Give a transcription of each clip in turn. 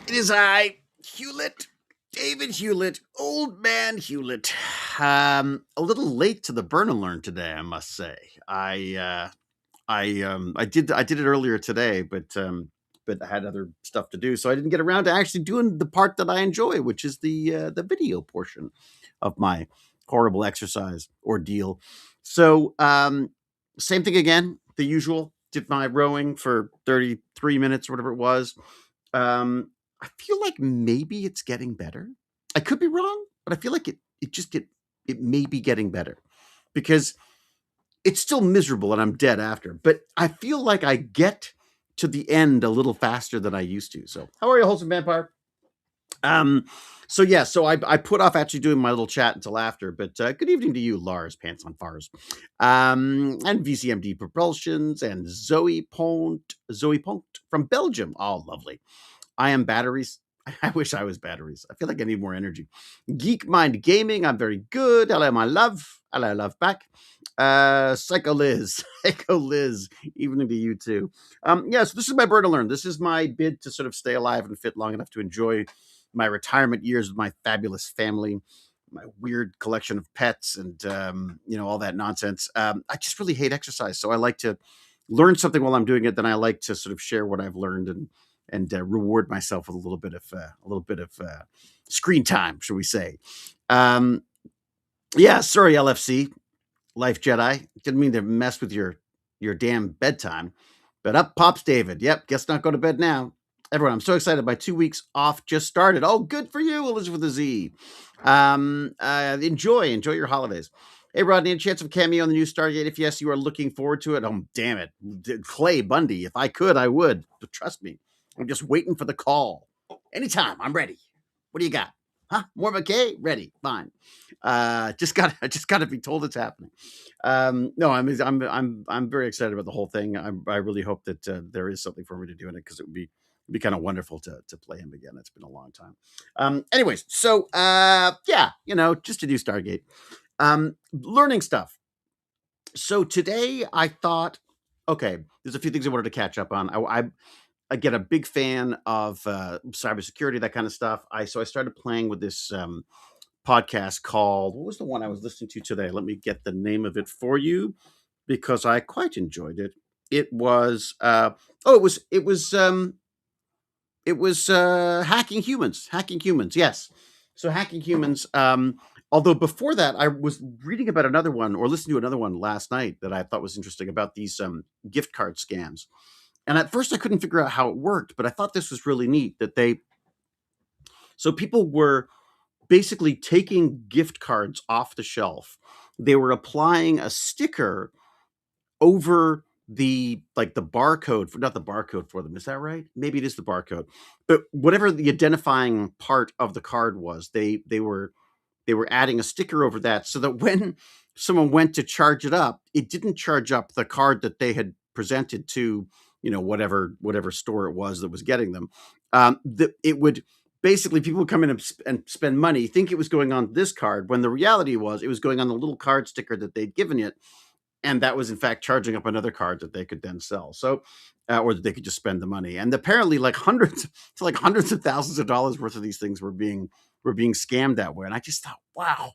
It is I, Hewlett, David Hewlett, old man Hewlett. A little late to the Burn and Learn today, I must say. I did it earlier today, but I had other stuff to do, so I didn't get around to actually doing the part that I enjoy, which is the video portion of my horrible exercise ordeal. So, same thing again, the usual. Did my rowing for 33 minutes or whatever it was. I feel like maybe it's getting better. I could be wrong, but I feel like it may be getting better because it's still miserable and I'm dead after. But I feel like I get to the end a little faster than I used to. So, how are you, wholesome vampire? Um, so I put off actually doing my little chat until after, but good evening to you, Lars Pants on Fars, and VCMD Propulsions, and Zoe Pont from Belgium. Oh, lovely. I am batteries. I wish I was batteries. I feel like I need more energy. Geek Mind Gaming. I'm very good. Hello, my love. Hello, love back. Psycho Liz. Psycho Liz. Evening to you too. So this is my Burn to Learn. This is my bid to sort of stay alive and fit long enough to enjoy my retirement years with my fabulous family, my weird collection of pets, and all that nonsense. I just really hate exercise, so I like to learn something while I'm doing it. Then I like to sort of share what I've learned and reward myself with a little bit of screen time, shall we say? Um, sorry, LFC, Life Jedi. Didn't mean to mess with your damn bedtime, but up pops David. Yep, guess not go to bed now. Everyone, I'm so excited. My 2 weeks off just started. Oh, good for you, Elizabeth with a Z. Enjoy your holidays. Hey, Rodney, a chance of cameo on the new Stargate? If yes, you are looking forward to it. Oh, damn it. Clay Bundy. If I could, I would. But trust me. I'm just waiting for the call. Anytime, I'm ready. What do you got? Huh? More McKay? Ready. Fine. Just gotta be told it's happening. No, I'm very excited about the whole thing. I really hope that there is something for me to do in it because it'd be kind of wonderful to play him again. It's been a long time. Anyways, so just to do Stargate. Learning stuff. So today I thought, okay, there's a few things I wanted to catch up on. I get a big fan of cybersecurity, that kind of stuff. So I started playing with this podcast called, what was the one I was listening to today? Let me get the name of it for you because I quite enjoyed it. It was Hacking Humans. Hacking Humans, yes. So Hacking Humans. Although before that, I was reading about another one or listening to another one last night that I thought was interesting about these gift card scams. And at first, I couldn't figure out how it worked, but I thought this was really neat that people were basically taking gift cards off the shelf. They were applying a sticker over the barcode for, not the barcode for them. Is that right? Maybe it is the barcode, but whatever the identifying part of the card was, they were adding a sticker over that so that when someone went to charge it up, it didn't charge up the card that they had presented to, whatever store it was that was getting them. It would basically, people would come in and spend money, think it was going on this card, when the reality was it was going on the little card sticker that they'd given it, and that was in fact charging up another card that they could then sell. So, or that they could just spend the money. And apparently, hundreds of thousands of dollars worth of these things were being scammed that way. And I just thought, wow,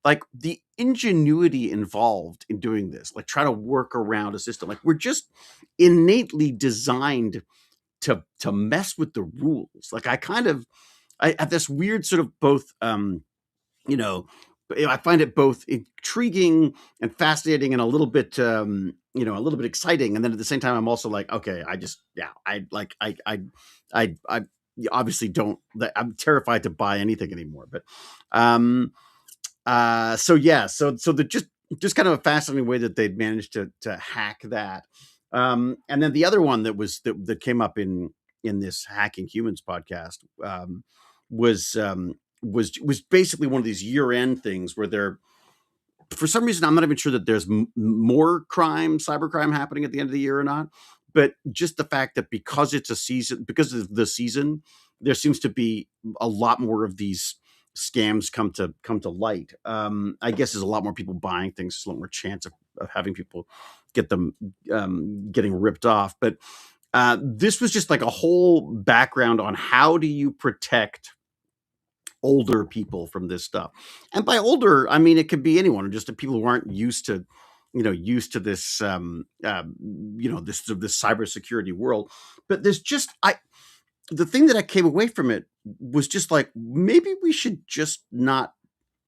like the ingenuity involved in doing this, like trying to work around a system. Like we're just innately designed to mess with the rules. Like I have this weird sort of both you know I find it both intriguing and fascinating and a little bit a little bit exciting, and then at the same time I'm also like, okay, I obviously don't, I'm terrified to buy anything anymore. But so the just kind of a fascinating way that they'd managed to hack that. And then the other one that came up in this Hacking Humans podcast was basically one of these year-end things where they're, for some reason, I'm not even sure that there's more cybercrime happening at the end of the year or not, but just the fact that because it's a season, because of the season, there seems to be a lot more of these scams come to light. I guess there's a lot more people buying things. There's a lot more chance of having people get them getting ripped off. But This was just like a whole background on how do you protect older people from this stuff. And by older, I mean it could be anyone, or just the people who aren't used to, used to this, this cybersecurity world. But there's just the thing that I came away from it was just like maybe we should just not.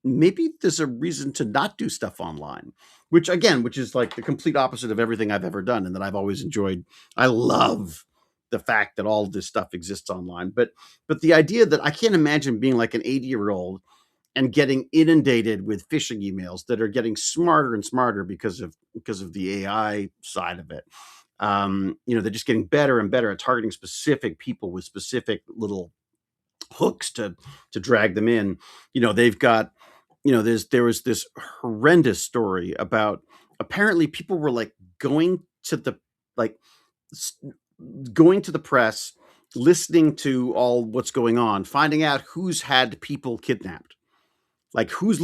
Maybe there's a reason to not do stuff online, which is like the complete opposite of everything I've ever done, and that I've always enjoyed. I love the fact that all this stuff exists online, but the idea that I can't imagine being like an 80-year-old and getting inundated with phishing emails that are getting smarter and smarter because of the AI side of it. They're just getting better and better at targeting specific people with specific little hooks to drag them in. They've got, there was this horrendous story about, apparently people were like going to the like going to the press, listening to all what's going on, finding out who's had people kidnapped, like who's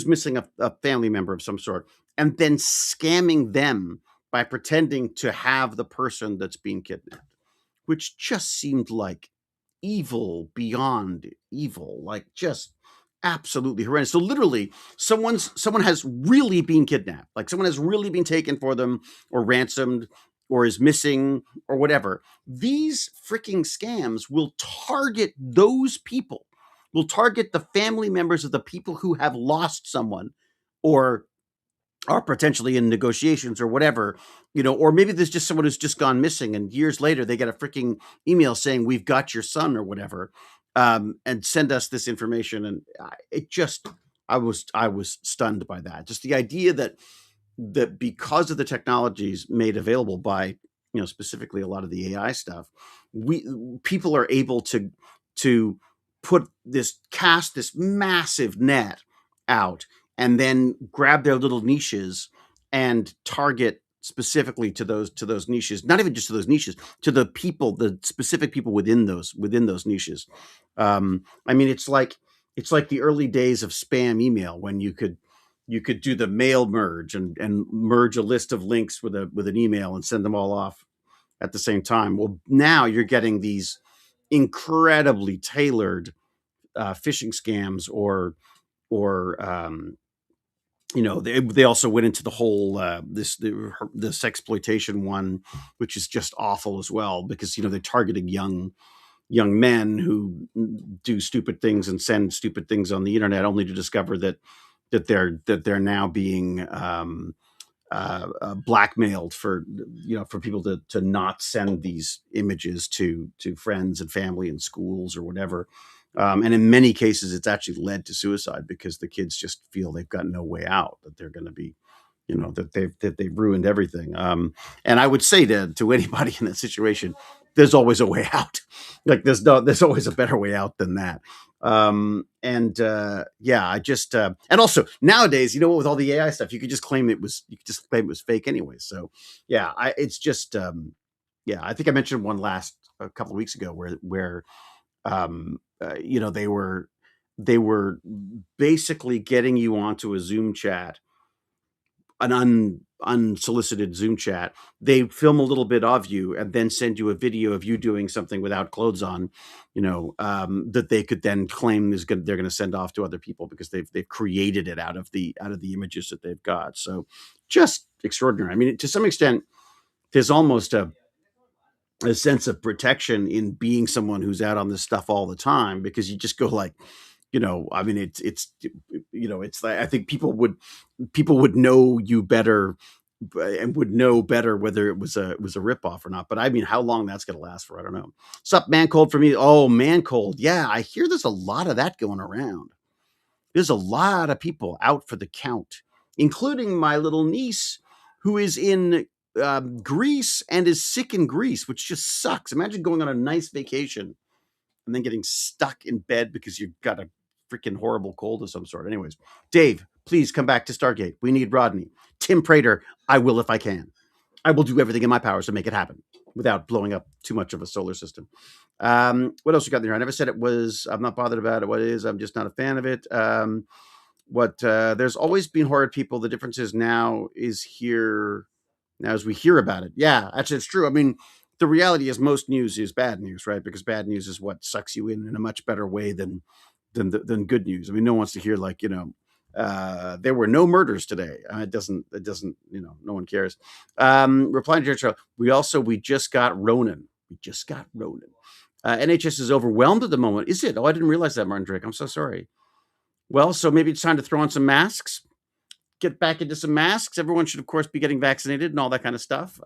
missing a family member of some sort, and then scamming them by pretending to have the person that's being kidnapped, which just seemed like evil beyond evil, like just absolutely horrendous. So literally, someone has really been kidnapped, like someone has really been taken for them, or ransomed, or is missing, or whatever. These freaking scams will target those people, will target the family members of the people who have lost someone, or are potentially in negotiations or whatever, or maybe there's just someone who's just gone missing, and years later they get a freaking email saying we've got your son or whatever, and send us this information. And I was stunned by that. Just the idea that because of the technologies made available by, specifically a lot of the AI stuff, people are able to cast this massive net out, and then grab their little niches and target specifically to those niches. Not even just to those niches, to the specific people within those niches. I mean, it's like the early days of spam email, when you could do the mail merge, and merge a list of links with an email and send them all off at the same time. Well, now you're getting these incredibly tailored phishing scams, or they also went into the whole this exploitation one, which is just awful as well, because they're targeting young men who do stupid things and send stupid things on the internet, only to discover that they're now being blackmailed for people to not send these images to friends and family and schools or whatever. And in many cases, it's actually led to suicide, because the kids just feel they've got no way out, that they're going to be, that they've ruined everything. And I would say to anybody in that situation, there's always a way out. Like there's always a better way out than that. Yeah, and also nowadays, with all the AI stuff, you could just claim it was fake anyway. So yeah, it's just, yeah, I think I mentioned one a couple of weeks ago, where they were basically getting you onto a Zoom chat, an unsolicited Zoom chat. They film a little bit of you and then send you a video of you doing something without clothes on, that they could then claim they're going to send off to other people, because they've created it out of the images that they've got. So just extraordinary. I mean, to some extent, there's almost a sense of protection in being someone who's out on this stuff all the time, because you just go like, I mean, it's like, I think people would know you better, and would know better whether it was a ripoff or not. But I mean, how long that's going to last for, I don't know. Sup, man cold for me. Oh, man cold. Yeah, I hear there's a lot of that going around. There's a lot of people out for the count, including my little niece, who is in Greece and is sick in Greece, which just sucks. Imagine going on a nice vacation and then getting stuck in bed because you've got a freaking horrible cold of some sort. Anyways, Dave, please come back to Stargate. We need Rodney. Tim Prater, I will if I can. I will do everything in my powers to make it happen without blowing up too much of a solar system. What else you got there? I never said it was, I'm not bothered about it. What it is, I'm just not a fan of it. There's always been horrid people. The difference is now as we hear about it. Yeah, actually, it's true. I mean, the reality is most news is bad news, right? Because bad news is what sucks you in a much better way than good news. I mean, no one wants to hear like, there were no murders today. It doesn't, no one cares. Replying to Churchill, we just got Ronan. We just got Ronan. NHS is overwhelmed at the moment. Is it? Oh, I didn't realize that, Martin Drake. I'm so sorry. Well, so maybe it's time to throw on some masks, get back into some masks. Everyone should, of course, be getting vaccinated and all that kind of stuff.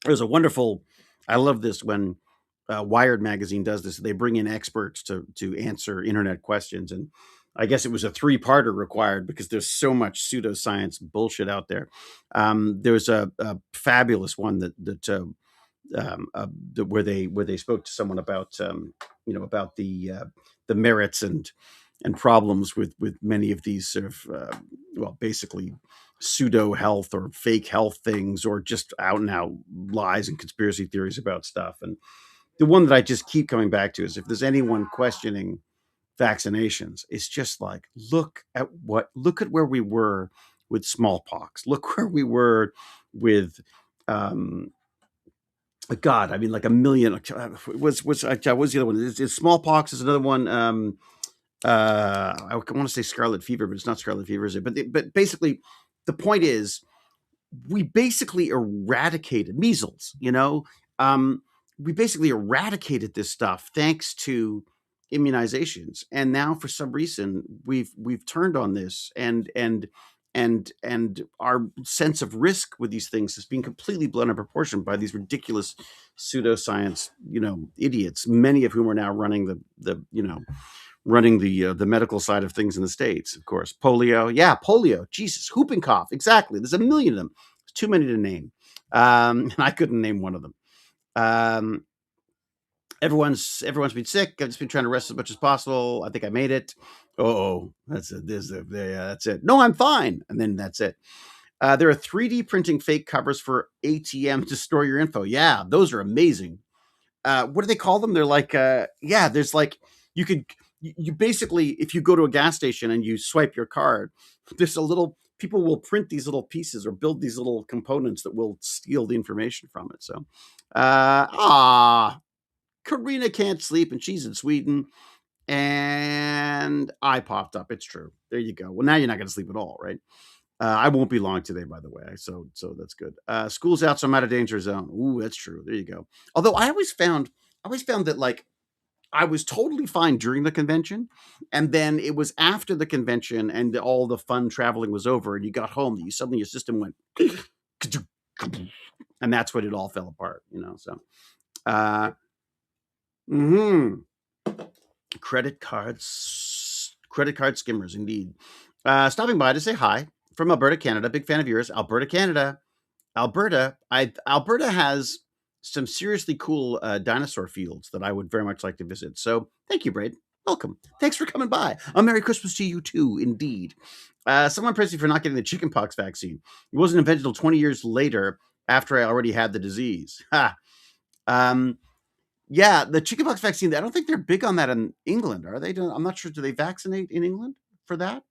There's a wonderful, I love this when Wired magazine does this. They bring in experts to answer internet questions. And I guess it was a 3-parter required because there's so much pseudoscience bullshit out there. There's a fabulous one where they spoke to someone about about the merits and problems with many of these sort of basically pseudo health or fake health things, or just out and out lies and conspiracy theories about stuff. And the one that I just keep coming back to is, if there's anyone questioning vaccinations, it's just like, look at where we were with smallpox. Look where we were with God, I mean, like a million. Was the other one? Is smallpox is another one. I want to say scarlet fever, but it's not scarlet fever, is it? But basically, the point is, we basically eradicated measles. We basically eradicated this stuff thanks to immunizations, and now for some reason we've turned on this, and our sense of risk with these things is being completely blown out of proportion by these ridiculous pseudoscience, idiots, many of whom are now running the medical side of things in the States. Of course, polio, Jesus, whooping cough, exactly. There's a million of them. It's too many to name, and I couldn't name one of them. Everyone's been sick. I've just been trying to rest as much as possible. I think I made it. Oh, that's it. That's it. No, I'm fine. And then that's it. There are 3D printing fake covers for ATM to store your info. Yeah, those are amazing. What do they call them? They're like, there's like, you basically, if you go to a gas station and you swipe your card, there's people will print these little pieces or build these little components that will steal the information from it. So, Karina can't sleep and she's in Sweden. And I popped up. It's true. There you go. Well, now you're not going to sleep at all, right? I won't be long today, by the way. So that's good. School's out, so I'm out of danger zone. Ooh, that's true. There you go. Although I always found that, like, I was totally fine during the convention, and then it was after the convention and all the fun traveling was over, and you got home that your system went, and that's when it all fell apart. So. Credit card skimmers, indeed. Stopping by to say hi from Alberta, Canada. Big fan of yours, Alberta, Canada. Alberta has some seriously cool dinosaur fields that I would very much like to visit. So thank you, Braid. Welcome. Thanks for coming by. A Merry Christmas to you too, indeed. Someone praised me for not getting the chickenpox vaccine. It wasn't invented until 20 years later, after I already had the disease. Ha. Yeah, the chickenpox vaccine, I don't think they're big on that in England, are they? I'm not sure. Do they vaccinate in England for that?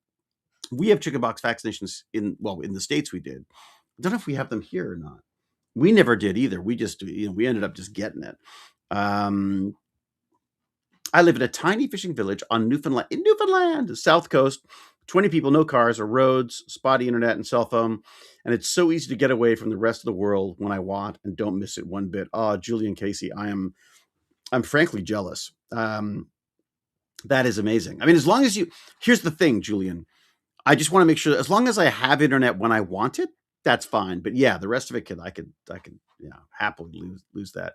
We have chickenpox vaccinations in the States we did. I don't know if we have them here or not. We never did either. We just, we ended up just getting it. I live in a tiny fishing village on Newfoundland, the South Coast. 20 people, no cars or roads, spotty internet and cell phone. And it's so easy to get away from the rest of the world when I want and don't miss it one bit. Oh, Julian Casey, I'm frankly jealous. That is amazing. I mean, as long as here's the thing, Julian, I just want to make sure, as long as I have internet when I want it, that's fine. But yeah, the rest of it I could happily lose that.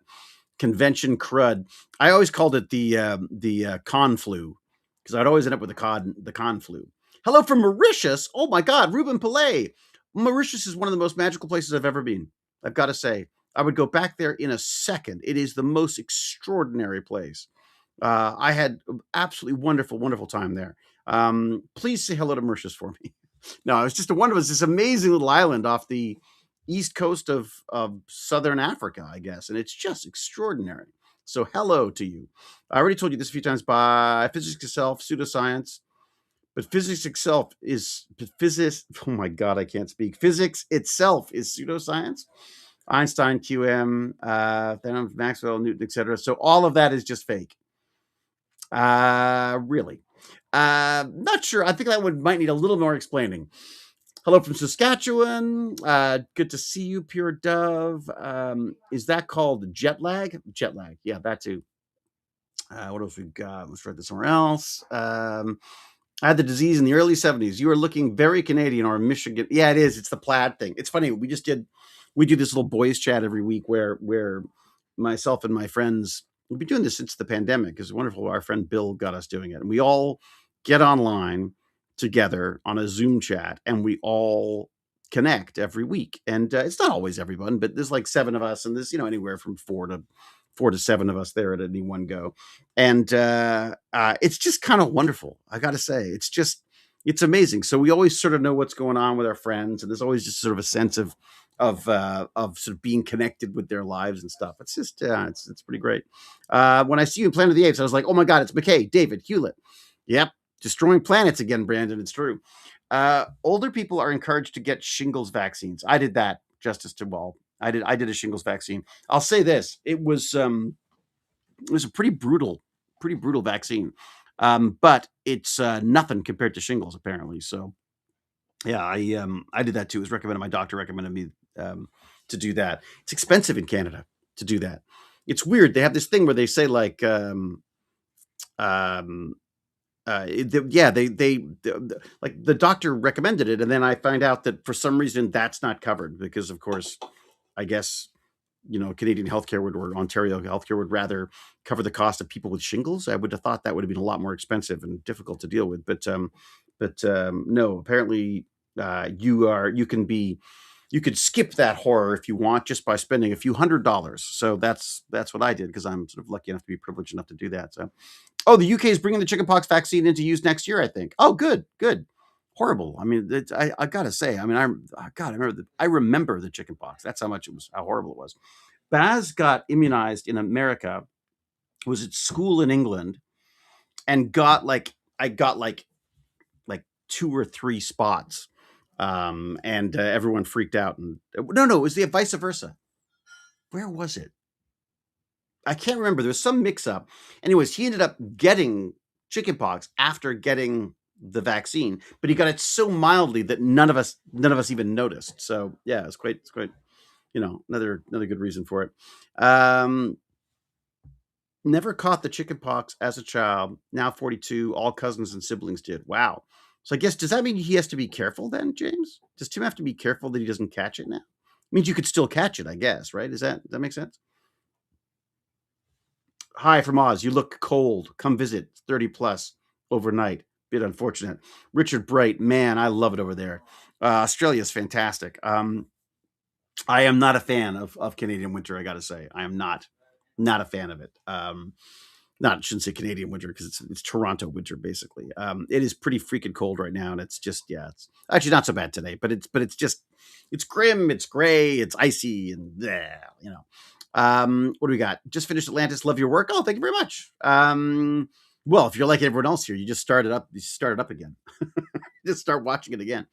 Convention crud. I always called it the con flu, because I'd always end up with the con flu. Hello from Mauritius. Oh my God, Ruben Pillay. Mauritius is one of the most magical places I've ever been. I've got to say, I would go back there in a second. It is the most extraordinary place. I had absolutely wonderful, wonderful time there. Please say hello to Mauritius for me. No, it was just this amazing little island off the east coast of southern Africa, I guess. And it's just extraordinary. So hello to you. I already told you this a few times. By physics itself, pseudoscience. But physics itself is physics. Oh my God, I can't speak. Physics itself is pseudoscience. Einstein, QM, then Maxwell, Newton, etc. So all of that is just fake. Really. Not sure. I think that might need a little more explaining. Hello from Saskatchewan. Good to see you, Pure Dove. Is that called jet lag? Jet lag. Yeah, that too. What else we got? Let's write this somewhere else. I had the disease in the early 70s. You are looking very Canadian or Michigan. Yeah, it is. It's the plaid thing. It's funny. We do this little boys chat every week where myself and my friends, we've been doing this since the pandemic. It's wonderful. Our friend Bill got us doing it. And we all get online together on a Zoom chat and we all connect every week. And it's not always everyone, but there's like 7 of us and there's, anywhere from 4 to 7 of us there at any one go. And it's just kind of wonderful. I got to say, it's amazing. So we always sort of know what's going on with our friends, and there's always just sort of a sense of sort of being connected with their lives and stuff. It's just it's pretty great. When I see you in Planet of the Apes, I was like, oh my god, it's McKay, David, Hewlett. Yep, destroying planets again, Brandon. It's true. Older people are encouraged to get shingles vaccines. I did that. Justice to Wall. I did a shingles vaccine. I'll say this: it was a pretty brutal vaccine, but it's nothing compared to shingles apparently. So yeah, I did that too. It was recommended. My doctor recommended me to do that. It's expensive in Canada to do that. It's weird. They have this thing where they say like um, like the doctor recommended it, and then I find out that for some reason that's not covered because, of course, I guess Canadian healthcare or Ontario healthcare would rather cover the cost of people with shingles. I would have thought that would have been a lot more expensive and difficult to deal with, but no. Apparently, you could skip that horror if you want just by spending a few $100s. So that's what I did because I'm sort of lucky enough to be privileged enough to do that. So. Oh, the UK is bringing the chickenpox vaccine into use next year, I think. Oh, good, good. Horrible. I mean, I gotta say. I mean, I remember the chickenpox. That's how horrible it was. Baz got immunized in America. Was at school in England and I got like 2 or 3 spots, and everyone freaked out. And no, it was the vice versa. Where was it? I can't remember. There was some mix up. Anyways, he ended up getting chickenpox after getting the vaccine, but he got it so mildly that none of us even noticed. So yeah, it's quite another good reason for it. Never caught the chickenpox as a child. Now 42. All cousins and siblings did. Wow. So I guess does that mean he has to be careful then, James? Does Tim have to be careful that he doesn't catch it now? It means you could still catch it, I guess, right? Does that make sense? Hi from Oz. You look cold. Come visit. 30 plus overnight. Bit unfortunate. Richard Bright, man, I love it over there. Australia's fantastic. I am not a fan of Canadian winter. I got to say, I am not a fan of it. Not I shouldn't say Canadian winter because it's Toronto winter basically. It is pretty freaking cold right now, and it's just it's actually not so bad today, but it's just it's grim, it's gray, it's icy, and what do we got? Just finished Atlantis. Love your work. Oh, thank you very much. Well, if you're like everyone else here, you just start it up. You start it up again. Just start watching it again.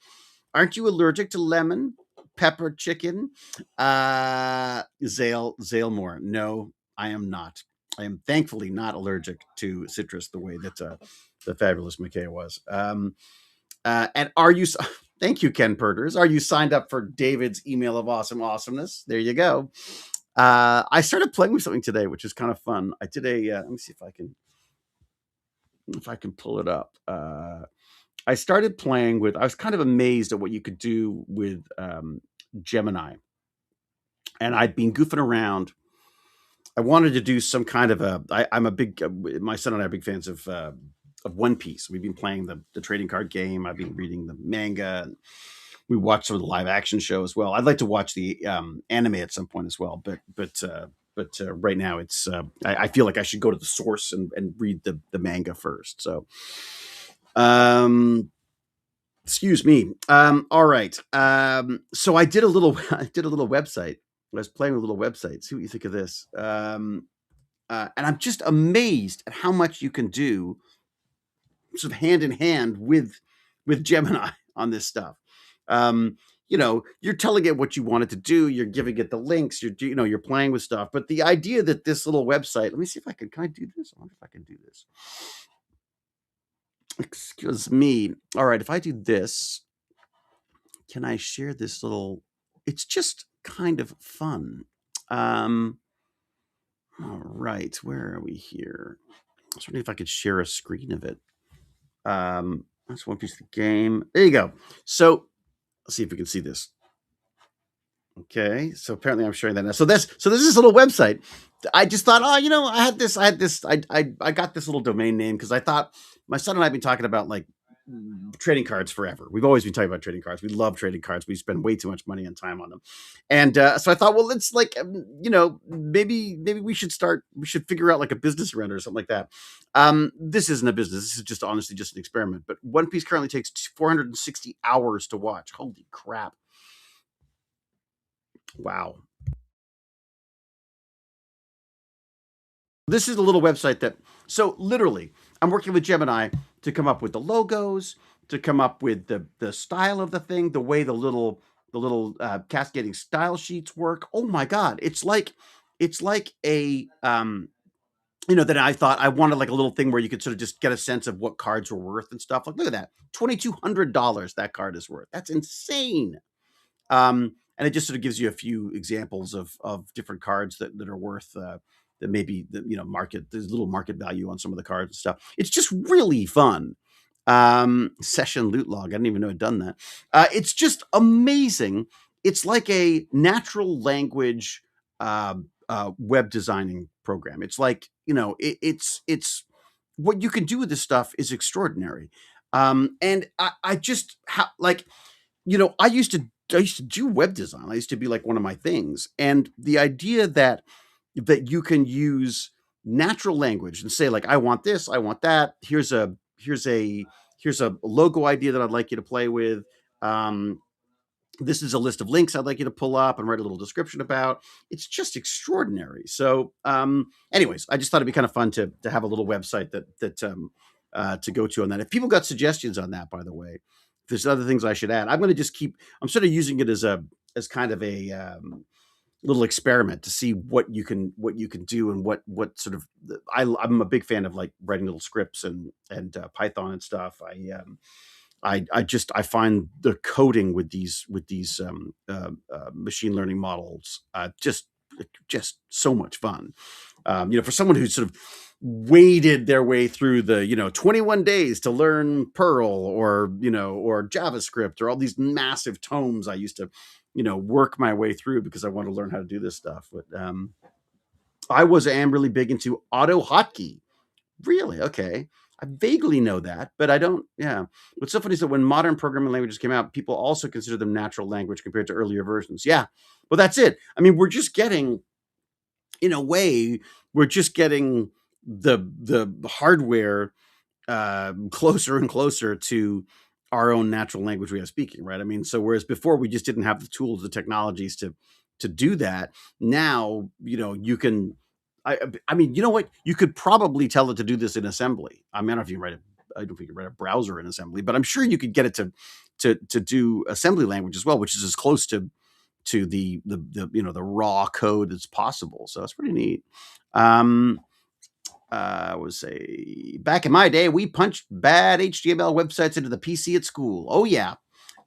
Aren't you allergic to lemon, pepper, chicken? Zale Moore. No, I am not. I am thankfully not allergic to citrus the way that the fabulous McKay was. And are you? Thank you, Ken Perters. Are you signed up for David's email of awesomeness? There you go. I started playing with something today, which is kind of fun. I did a. Let me see if I can pull it up. I started playing with. I was kind of amazed at what you could do with Gemini, and I'd been goofing around. I wanted to do some kind of I'm a big. My son and I are big fans of One Piece. We've been playing the trading card game. I've been reading the manga. We watched some of the live action show as well. I'd like to watch the anime at some point as well, but right now it's I feel like I should go to the source and read the manga first. So, excuse me. All right. So I did a little website. I was playing with a little website. See what you think of this. And I'm just amazed at how much you can do, sort of hand in hand with Gemini on this stuff. you're telling it what you want it to do. You're giving it the links. You're playing with stuff. But the idea that this little website, let me see if I can I do this? I wonder if I can do this. Excuse me. All right. If I do this, can I share this little, it's just kind of fun. Um, all right. Where are we here? I was wondering if I could share a screen of it. That's one piece of the game. There you go. So let's see if we can see this. Okay, so apparently I'm sharing that now. So there's this little website. I just thought, oh, I got this little domain name because I thought my son and I have been talking about like trading cards forever. We've always been talking about trading cards. We love trading cards. We spend way too much money and time on them, and so I thought, well, let's like, maybe we should start. We should figure out like a business around it or something like that. This isn't a business. This is just honestly just an experiment. But One Piece currently takes 460 hours to watch. Holy crap! Wow. This is a little website that, so literally, I'm working with Gemini to come up with the logos, to come up with the style of the thing, the way the little cascading style sheets work. Oh my god, it's like a that I thought I wanted like a little thing where you could sort of just get a sense of what cards were worth and stuff. Like, look at that, $2,200 that card is worth. That's insane. And it just sort of gives you a few examples of different cards that are worth that maybe market. There's a little market value on some of the cards and stuff. It's just really fun. Session loot log. I didn't even know I'd done that. It's just amazing. It's like a natural language web designing program. It's like it's what you can do with this stuff is extraordinary. And I just like I used to do web design. I used to be like one of my things. And the idea that you can use natural language and say like, I want this, I want that. Here's a logo idea that I'd like you to play with. Um, this is a list of links I'd like you to pull up and write a little description about. It's just extraordinary. So, anyways, I just thought it'd be kind of fun to have a little website that to go to on that. If people got suggestions on that, by the way, if there's other things I should add, I'm going to just keep. I'm sort of using it as kind of a little experiment to see what you can do and what sort of. I'm a big fan of like writing little scripts and Python and stuff. I find the coding with these machine learning models just so much fun. For someone who's sort of waded their way through the 21 days to learn Perl or JavaScript or all these massive tomes I used to work my way through because I want to learn how to do this stuff. But am really big into auto hotkey. Really? Okay. I vaguely know that, but I don't. Yeah. What's so funny is that when modern programming languages came out, people also consider them natural language compared to earlier versions. Yeah. Well, that's it. I mean, we're just getting, in a way, we're just getting the hardware closer and closer to our own natural language way of speaking, right? I mean, so whereas before we just didn't have the tools, the technologies to do that, now you can. I mean, you know what? You could probably tell it to do this in assembly. I mean, I don't know if you can write I don't know if you can write a browser in assembly, but I'm sure you could get it to do assembly language as well, which is as close to the raw code that's possible. So it's pretty neat. Um, I would say back in my day, we punched bad HTML websites into the PC at school. Oh yeah.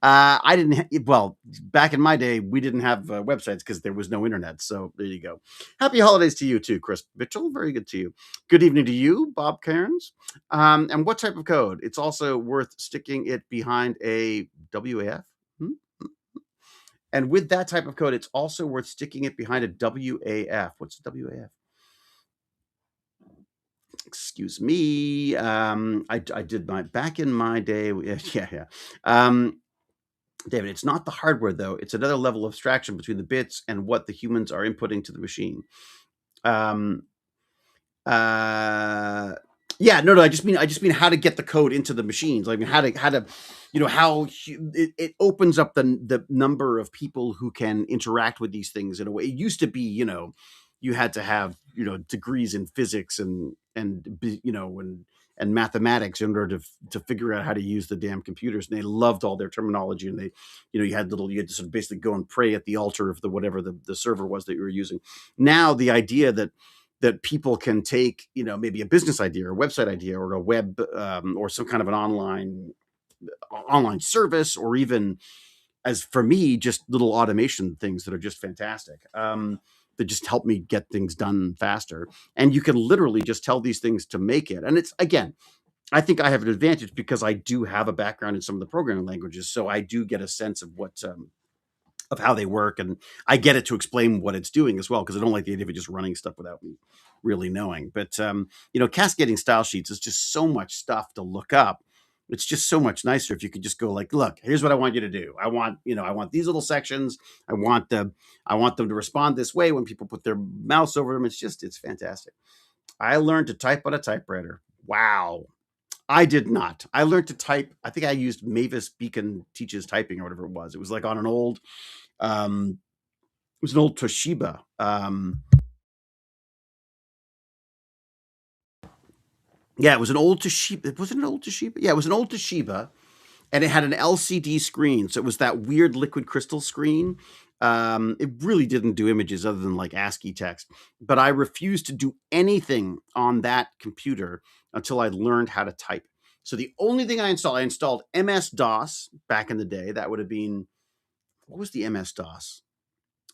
I didn't. Well, back in my day, we didn't have websites because there was no internet. So there you go. Happy holidays to you too, Chris Mitchell. Very good to you. Good evening to you, Bob Cairns. And what type of code? It's also worth sticking it behind a WAF. Hmm? And with that type of code, it's also worth sticking it behind a WAF. What's a WAF? Excuse me. I did my back in my day. Yeah. David, it's not the hardware though. It's another level of abstraction between the bits and what the humans are inputting to the machine. Um, uh, yeah, no. I just mean how to get the code into the machines. I mean how to, how it opens up the number of people who can interact with these things in a way. It used to be, you had to have degrees in physics and and mathematics in order to figure out how to use the damn computers. And they loved all their terminology. And they, you had to sort of basically go and pray at the altar of the whatever the server was that you were using. Now the idea that people can take, maybe a business idea or a website idea or a web or some kind of an online service, or even, as for me, just little automation things that are just fantastic, that just help me get things done faster. And you can literally just tell these things to make it. And it's, again, I think I have an advantage because I do have a background in some of the programming languages, so I do get a sense of of how they work, and I get it to explain what it's doing as well, because I don't like the idea of it just running stuff without me really knowing. But cascading style sheets is just so much stuff to look up. It's just so much nicer if you could just go like, look, here's what I want you to do. I want these little sections. I want them to respond this way when people put their mouse over them. It's fantastic. I learned to type on a typewriter. Wow. I did not. I learned to type. I think I used Mavis Beacon Teaches Typing or whatever it was. It was like on an old it was an old Toshiba. Yeah, it was an old Toshiba. Was it an old Toshiba? Yeah, it was an old Toshiba, and it had an LCD screen. So it was that weird liquid crystal screen. It really didn't do images other than like ASCII text. But I refused to do anything on that computer until I learned how to type. So the only thing I installed MS DOS back in the day. That would have been, what was the MS DOS?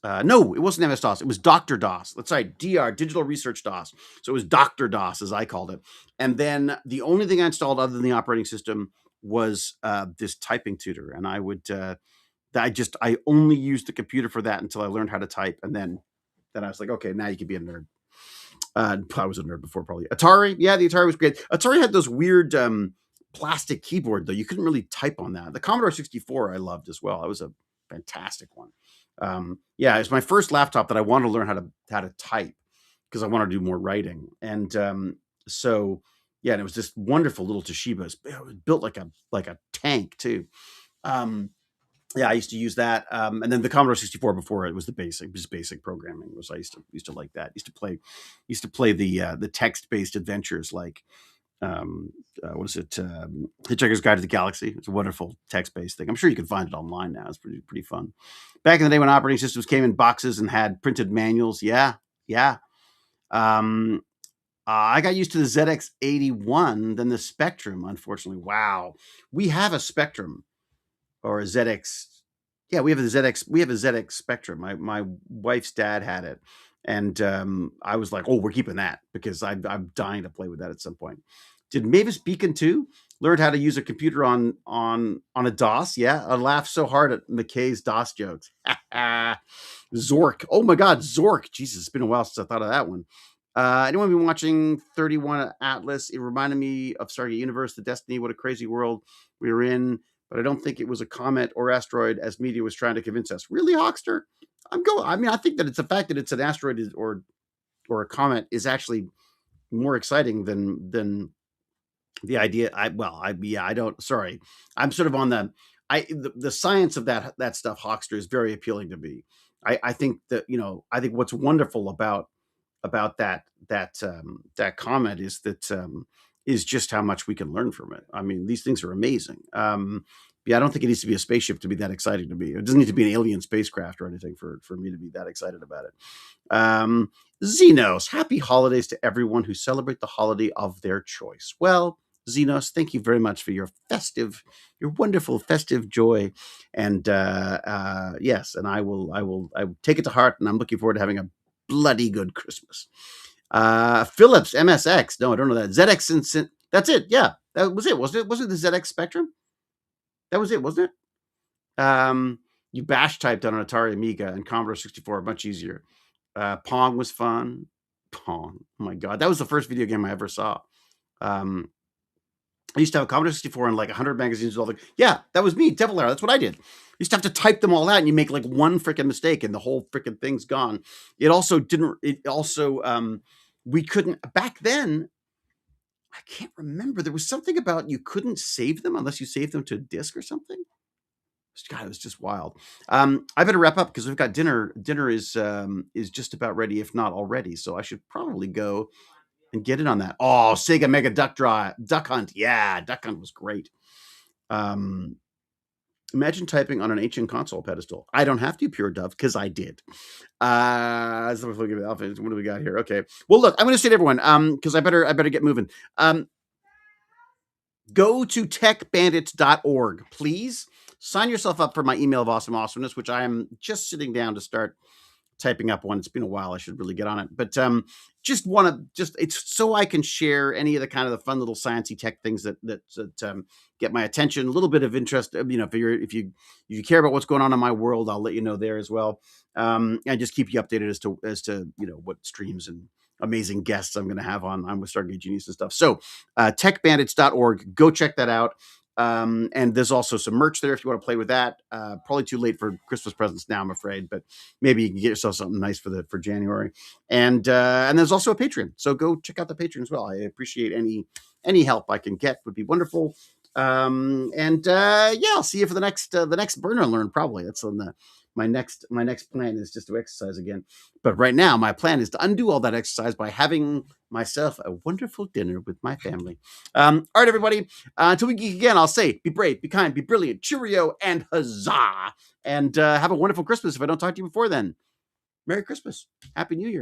No, it wasn't MS DOS. It was Dr. DOS. That's right, DR, Digital Research DOS. So it was Dr. DOS, as I called it. And then the only thing I installed other than the operating system was this typing tutor. And I only used the computer for that until I learned how to type. And then I was like, okay, now you can be a nerd. I was a nerd before, probably. Atari, yeah, the Atari was great. Atari had those weird plastic keyboard, though. You couldn't really type on that. The Commodore 64 I loved as well. That was a fantastic one. Yeah, it's my first laptop that I wanted to learn how to type, because I wanted to do more writing. And so yeah, and it was this wonderful little Toshiba. It was built like a tank too. Yeah, I used to use that. And then the Commodore 64 before it was basic programming. I used to like that. Used to play the text based adventures like what is it? Hitchhiker's Guide to the Galaxy. It's a wonderful text based thing. I'm sure you can find it online now. It's pretty fun. Back in the day when operating systems came in boxes and had printed manuals, yeah, yeah. Um, I got used to the ZX81, then the Spectrum. Unfortunately, wow, we have a Spectrum or a ZX. Yeah, we have a ZX. We have a ZX Spectrum. My wife's dad had it, and I was like, "Oh, we're keeping that," because I'm dying to play with that at some point. Did Mavis Beacon too? Learned how to use a computer on a DOS. Yeah, I laughed so hard at McKay's DOS jokes. Zork. Oh my God, Zork. Jesus, it's been a while since I thought of that one. Anyone been watching 31 Atlas? It reminded me of Stargate Universe, the Destiny. What a crazy world we were in. But I don't think it was a comet or asteroid, as media was trying to convince us. Really, Hawkster? I mean, I think that it's the fact that it's an asteroid or a comet is actually more exciting than the idea. I don't. Sorry, I'm sort of on the science of that stuff. Hawkster is very appealing to me. I think that I think what's wonderful about that comment is just how much we can learn from it. I mean, these things are amazing. Yeah, I don't think it needs to be a spaceship to be that exciting to me. It doesn't need to be an alien spacecraft or anything for me to be that excited about it. Xenos, happy holidays to everyone who celebrate the holiday of their choice. Well, Xenos, thank you very much for your wonderful festive joy, and yes, and I will take it to heart, and I'm looking forward to having a bloody good Christmas. Philips MSX. No, I don't know that. ZX and that's it. Yeah, that was it. Wasn't it? Wasn't the ZX Spectrum? That was it, wasn't it? You bash typed on an Atari Amiga and Commodore 64, much easier. Pong was fun. Pong. Oh my God. That was the first video game I ever saw. I used to have a Commodore 64 and like 100 magazines. Yeah, that was me, Devil Arrow. That's what I did. I used to have to type them all out, and you make like one freaking mistake, and the whole freaking thing's gone. It also didn't. It also we couldn't back then. I can't remember. There was something about you couldn't save them unless you saved them to a disk or something. God, it was just wild. I better wrap up because we've got dinner. Dinner is just about ready, if not already. So I should probably go. and get in on that. Oh, Sega Mega Duck Hunt. Yeah, Duck Hunt was great. Imagine typing on an ancient console pedestal. I don't have to Pure Dove because I did. So what do we got here? Okay. Well, look, I'm going to say to everyone, because I better get moving. Go to techbandits.org, please. Sign yourself up for my email of awesomeness, which I am just sitting down to start typing up one. It's been a while. I should really get on it. But it's so I can share any of the kind of the fun little sciencey tech things that get my attention, a little bit of interest. If you care about what's going on in my world, I'll let you know there as well. And just keep you updated as to what streams and amazing guests I'm going to have on with Stargate Genius and stuff. So techbandits.org, go check that out. And there's also some merch there if you want to play with that. Probably too late for Christmas presents now, I'm afraid, but maybe you can get yourself something nice for January. And there's also a Patreon, so go check out the Patreon as well. I appreciate any help I can get would be wonderful. I'll see you for the next Burn&Learn. Probably that's on my next plan is just to exercise again. But right now, my plan is to undo all that exercise by having myself a wonderful dinner with my family. All right, everybody. Until we geek again, I'll say be brave, be kind, be brilliant, cheerio, and huzzah. And have a wonderful Christmas if I don't talk to you before then. Merry Christmas. Happy New Year.